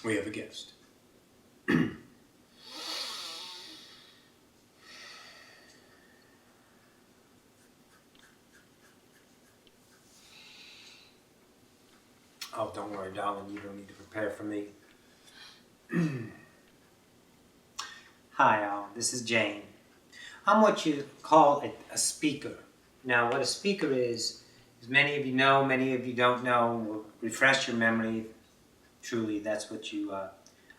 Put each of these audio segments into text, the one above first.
We have a guest. Oh, don't worry, darling. You don't need to prepare for me. Hi, all. This is Jane. I'm what you call a speaker. Now, what a speaker is, as many of you know, many of you don't know, will refresh your memory. Truly, that's what you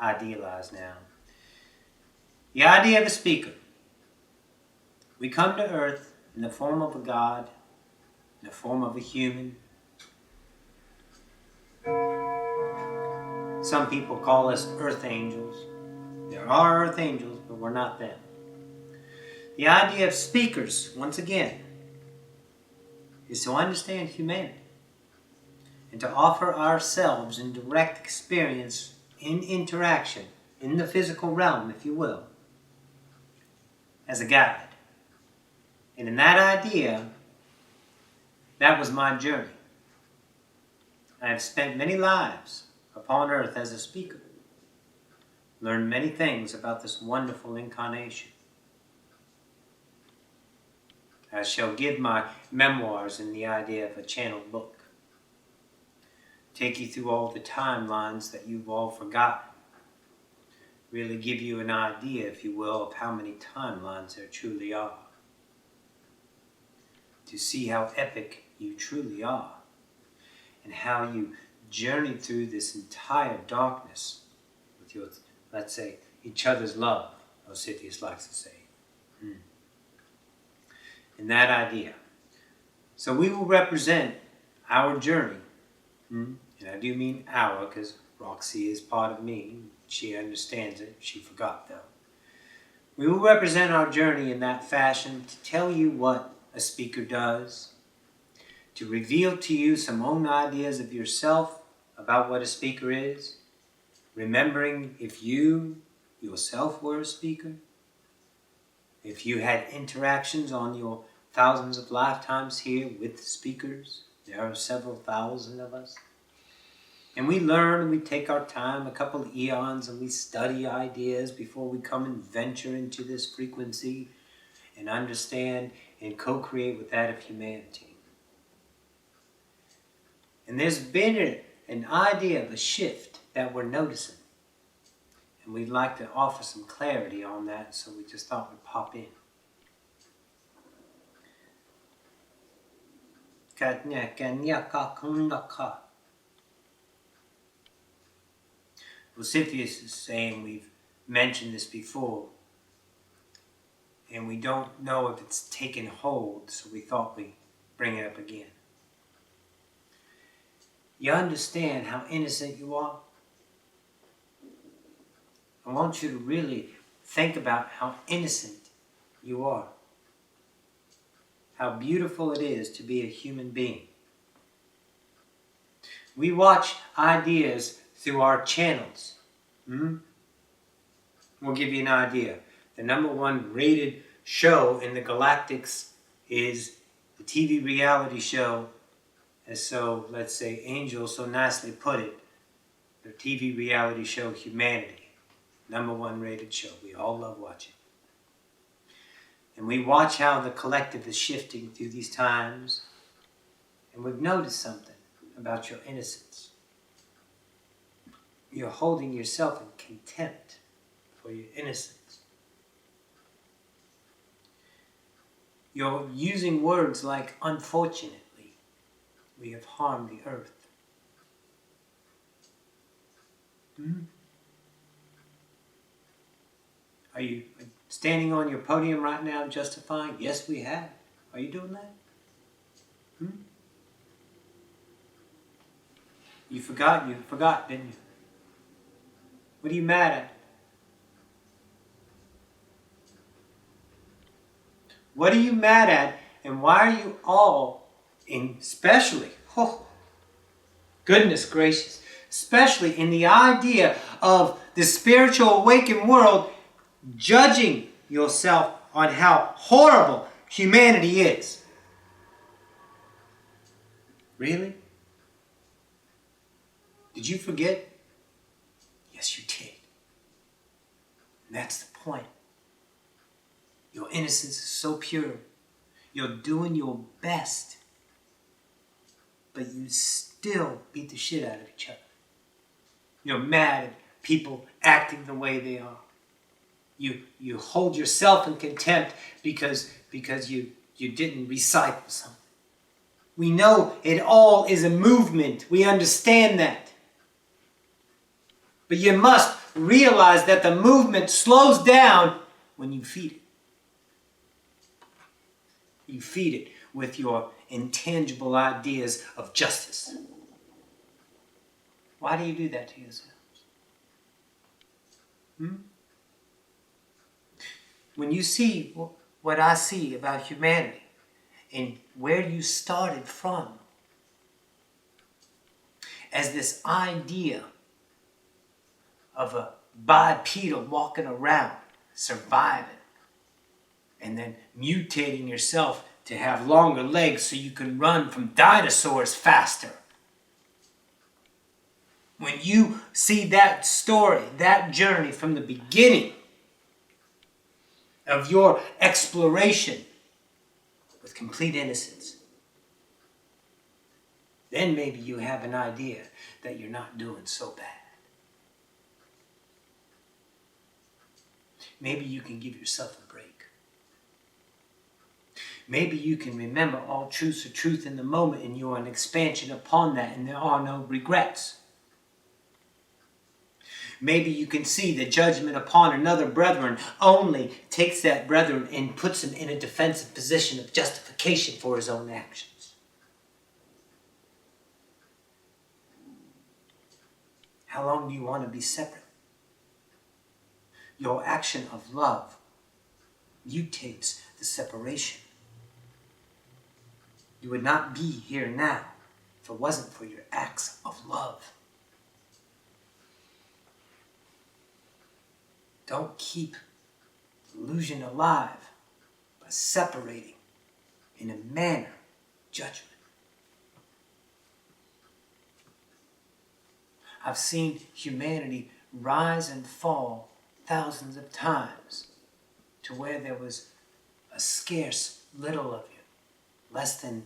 idealize now. The idea of a speaker. We come to earth in the form of a god, in the form of a human. Some people call us earth angels. There are earth angels, but we're not them. The idea of speakers, once again, is to understand humanity and to offer ourselves in direct experience, in interaction, in the physical realm, if you will, as a guide. And in that idea, that was my journey. I have spent many lives upon earth as a speaker, learned many things about this wonderful incarnation. I shall give my memoirs in the idea of a channeled book. Take you through all the timelines that you've all forgotten. Really give you an idea, if you will, of how many timelines there truly are. To see how epic you truly are. And how you journeyed through this entire darkness with your, let's say, each other's love, Ocyphius likes to say. In that idea. So we will represent our journey. And I do mean our, because Roxy is part of me. She understands it. She forgot, though. We will represent our journey in that fashion to tell you what a speaker does, to reveal to you some own ideas of yourself about what a speaker is, remembering if you yourself were a speaker, if you had interactions on your thousands of lifetimes here with speakers. There are several thousand of us. And we learn and we take our time, a couple of eons, and we study ideas before we come and venture into this frequency and understand and co-create with that of humanity. And there's been an idea of a shift that we're noticing. And we'd like to offer some clarity on that, so we just thought we'd pop in. Ocyphius is saying we've mentioned this before, and we don't know if it's taken hold, so we thought we'd bring it up again. You understand how innocent you are? I want you to really think about how innocent you are. How beautiful it is to be a human being. We watch ideas through our channels. We'll give you an idea. The #1 rated show in the galactics is the TV reality show, as so, let's say, Angel so nicely put it, the TV reality show Humanity. #1 rated show. We all love watching. And we watch how the collective is shifting through these times. And we've noticed something about your innocence. You're holding yourself in contempt for your innocence. You're using words like, unfortunately, we have harmed the earth. Are you standing on your podium right now justifying, yes, we have? Are you doing that? You forgot, didn't you? What are you mad at? What are you mad at, and why are you all, especially, goodness gracious, especially in the idea of the spiritual awakened world, judging yourself on how horrible humanity is? Really? Did you forget? You Yes, you did. And that's the point. Your innocence is so pure. You're doing your best. But you still beat the shit out of each other. You're mad at people acting the way they are. You hold yourself in contempt because you didn't recycle something. We know it all is a movement. We understand that. But you must realize that the movement slows down when you feed it. You feed it with your intangible ideas of justice. Why do you do that to yourselves? When you see what I see about humanity and where you started from, as this idea of a bipedal walking around, surviving, and then mutating yourself to have longer legs so you can run from dinosaurs faster. When you see that story, that journey from the beginning of your exploration with complete innocence, then maybe you have an idea that you're not doing so bad. Maybe you can give yourself a break. Maybe you can remember all truths are truth in the moment and you're an expansion upon that and there are no regrets. Maybe you can see the judgment upon another brethren only takes that brethren and puts him in a defensive position of justification for his own actions. How long do you want to be separate? Your action of love mutates the separation. You would not be here now if it wasn't for your acts of love. Don't keep the illusion alive by separating in a manner of judgment. I've seen humanity rise and fall thousands of times to where there was a scarce little of you. Less than,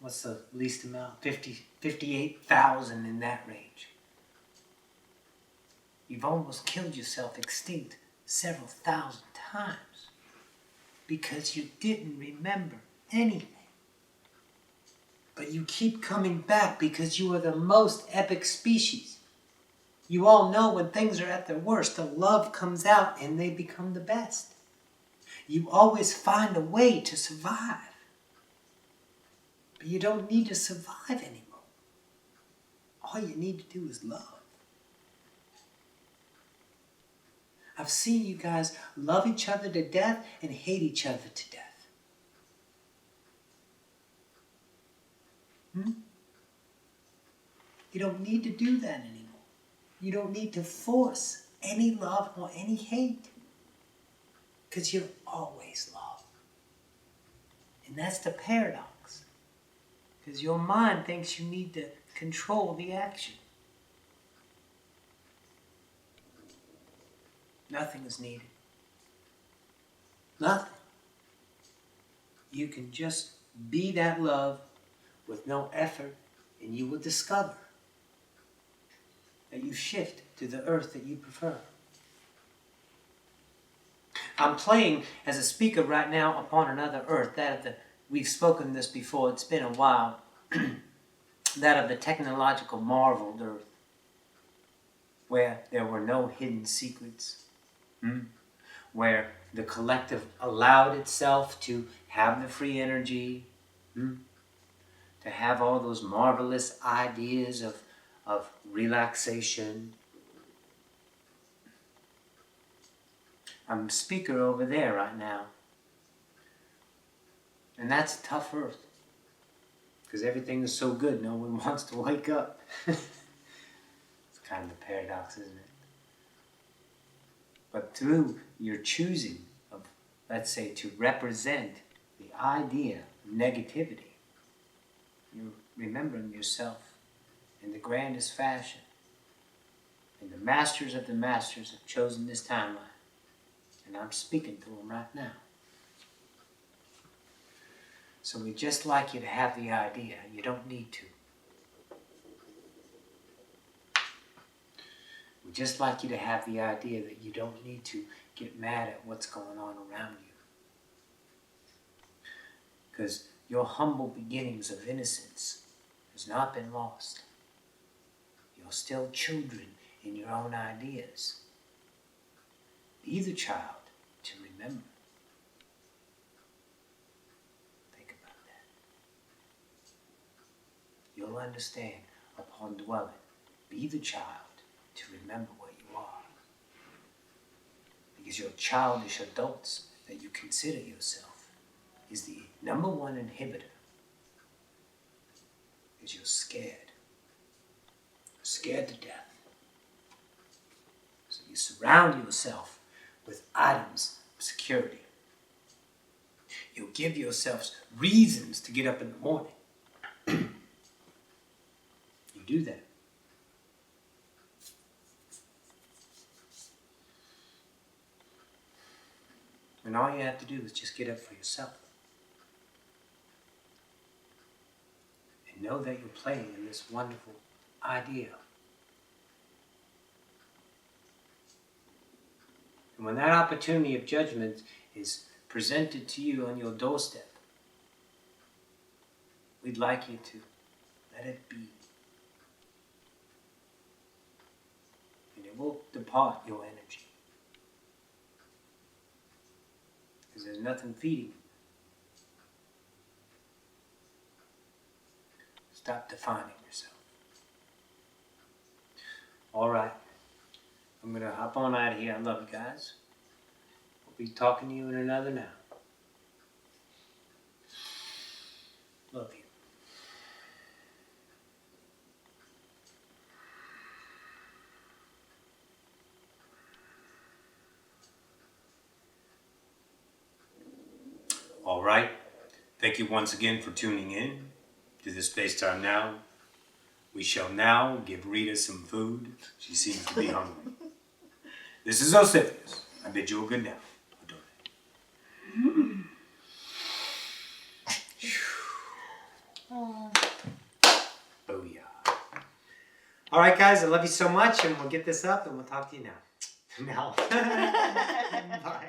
what's the least amount? 58,000 in that range. You've almost killed yourself extinct several thousand times because you didn't remember anything. But you keep coming back because you are the most epic species. You all know when things are at their worst, the love comes out and they become the best. You always find a way to survive. But you don't need to survive anymore. All you need to do is love. I've seen you guys love each other to death and hate each other to death. You don't need to do that anymore. You don't need to force any love or any hate. Because you're always love. And that's the paradox. Because your mind thinks you need to control the action. Nothing is needed. Nothing. You can just be that love with no effort, and you will discover that you shift to the earth that you prefer. I'm playing as a speaker right now upon another earth, we've spoken this before, it's been a while, that of the technological marveled earth, where there were no hidden secrets, where the collective allowed itself to have the free energy, to have all those marvelous ideas of relaxation. I'm a speaker over there right now. And that's a tough earth. Because everything is so good, no one wants to wake up. It's kind of a paradox, isn't it? But through your choosing of, let's say, to represent the idea of negativity, you're remembering yourself in the grandest fashion. And the masters of the masters have chosen this timeline. And I'm speaking to them right now. So we'd just like you to have the idea. You don't need to. We'd just like you to have the idea that you don't need to get mad at what's going on around you. Because your humble beginnings of innocence has not been lost. You're still children in your own ideas. Be the child to remember. Think about that. You'll understand upon dwelling. Be the child to remember what you are. Because your childish adults that you consider yourself is the number one inhibitor. Because you're scared. You're scared to death. So you surround yourself with items of security. You'll give yourselves reasons to get up in the morning. You do that. And all you have to do is just get up for yourself. And know that you're playing in this wonderful idea. And when that opportunity of judgment is presented to you on your doorstep, we'd like you to let it be. And it will depart your energy. Because there's nothing feeding you. Stop defining yourself. All right. I'm going to hop on out of here. I love you guys. We'll be talking to you in another now. Love you. All right. Thank you once again for tuning in to the Space Time Now. We shall now give Rita some food. She seems to be hungry. This is Ocyphius. I bid you a good night. Booyah. All right, guys. I love you so much, and we'll get this up, and we'll talk to you now. Now. Bye.